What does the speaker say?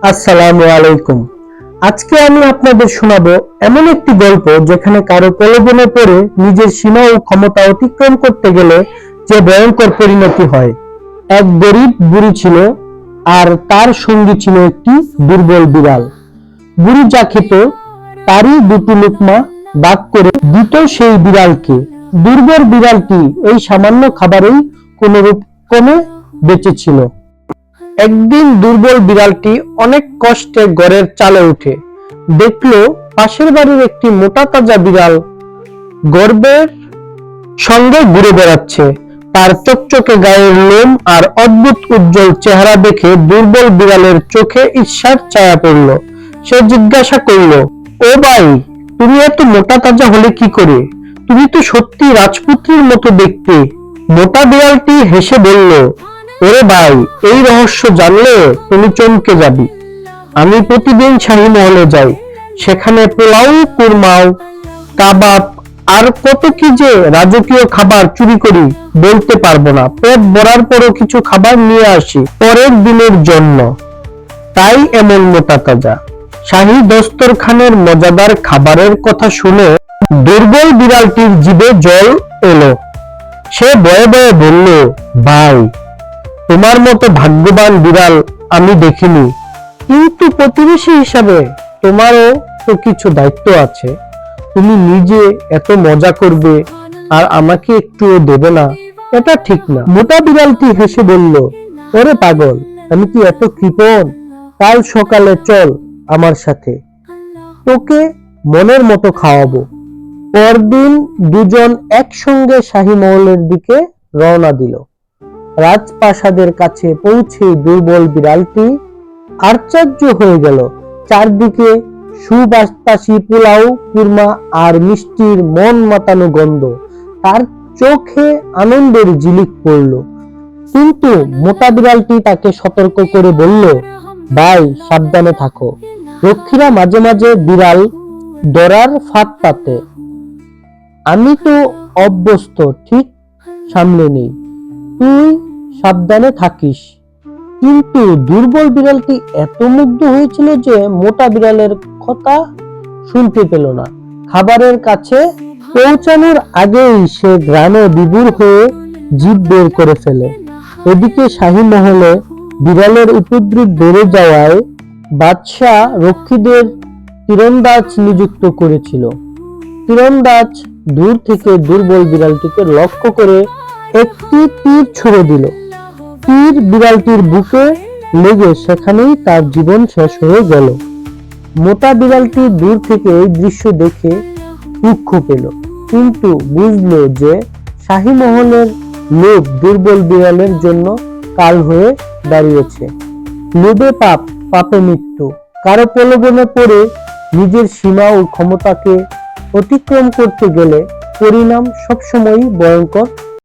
আসসালামু আলাইকুম। আজকে আমি আপনাদের শোনাবো এমন একটি গল্প যেখানে কারো প্রলোভনে পড়ে নিজের সীমা ও ক্ষমতা অতিক্রম করতে গেলে যে ভয়ঙ্কর পরিণতি হয়। এক গরিব বুড়ি ছিল আর তার সঙ্গী ছিল একটি দুর্বল বিড়াল। বুড়ি যা খেত তারই দুটো লোকমা ভাগ করে দিত সেই বিড়ালকে। দুর্বল বিড়ালটি এই সামান্য খাবারেই কোনরকমে বেঁচে ছিল। একদিন দুর্বল বিড়ালটি অনেক কষ্টে ঘরের চালে উঠে দেখলো পাশের বাড়ির একটি মোটা তাজা বিড়াল গর্বের সঙ্গে ঘুরে বেড়াচ্ছে। তার চকচকে গায়ের লোম আর অদ্ভুত উজ্জ্বল চেহারা দেখে দুর্বল বিড়ালের চোখে ঈর্ষার ছায়া পড়ল। সে জিজ্ঞাসা করলো, ও ভাই, তুমি এত মোটা তাজা হলে কি করে? তুমি তো সত্যি রাজপুত্রীর মতো দেখতে। মোটা বিড়ালটি হেসে বলল, ওরে ভাই, এই রহস্য জানলে তুমি চমকে যাবি। আমি প্রতিদিন শাহী মহলে যাই, সেখানে পোলাও, কুরমাও, কাবাব আর কত কি যে রাজকীয় খাবার চুরি করি বলতে পারবো না। পেট ভরার পরও কিছু খাবার নিয়ে আসি পরের দিনের জন্য, তাই এমন মোটা তাজা। শাহী দস্তরখানের মজাদার খাবারের কথা শুনে দুর্বল বিড়ালটির জিভে জল এলো। সে ভয়ে ভয়ে বলল, ভাই, তোমার মতো ভাগ্যবান বিড়াল আমি দেখিনি, কিন্তু প্রতিবেশী হিসাবে তোমারও তো কিছু দায়িত্ব আছে। তুমি নিজে এত মজা করবে আর আমাকে একটুও দেবে না, এটা ঠিক না। মোটা বিড়ালটি হেসে বলল, ওরে পাগল, আমি কি এত কৃপণ? কাল সকালে চল আমার সাথে, তোকে মনের মতো খাওয়াবো। পরদিন দুজন একসঙ্গে শাহী মহলের দিকে রওনা দিল। রাজপ্রাসাদের কাছে পৌঁছে দুর্বল বিড়ালটি আশ্চর্য হয়ে গেল। চারদিকে সুবাতাসী পোলাও, কুরমা আর মিষ্টির মন মাতানো গন্ধ। তার চোখে আনন্দের ঝিলিক পড়ল। কিন্তু মোটা বিড়ালটি তাকে সতর্ক করে বলল, ভাই, সাবধানে থাকো, রক্ষীরা মাঝে মাঝে বিড়াল ধরার ফাঁদ পাতে। আমি তো অভ্যস্ত, ঠিক সামলে নেই, তুই সাবধানে থাকিস। কিন্তু দুর্বল বিড়ালটি এত মুগ্ধ হয়েছিল যে মোটা বিড়ালের কথা শুনতে পেল না। খাবারের কাছে পৌঁছানোর আগেই সে গ্রামে বিভোর হয়ে জিভ বের করে ফেলে। এদিকে শাহী মহলে বিড়ালের উপদ্রব বেড়ে যাওয়ায় বাদশাহ রক্ষীদের তীরন্দাজ নিযুক্ত করেছিল। তীরন্দাজ দূর থেকে দুর্বল বিড়ালটিকে লক্ষ্য করে একটি তীর ছুড়ে দিল। তীর বিড়ালটির বুকে লেগে সেখানেই তার জীবন শেষ হয়ে গেল। মোটা বিড়ালটি দূর থেকে এই দৃশ্য দেখে দুঃখ পেল, কিন্তু বুঝলো যে শাহী মহলের লোভ দুর্বল বিড়ালের জন্য কাল হয়ে দাঁড়িয়েছে। লোভে পাপ, পাপে মৃত্যু। কারো প্রলোভনে পড়ে নিজের সীমা ও ক্ষমতাকে অতিক্রম করতে গেলে পরিণাম সবসময়ই ভয়ঙ্কর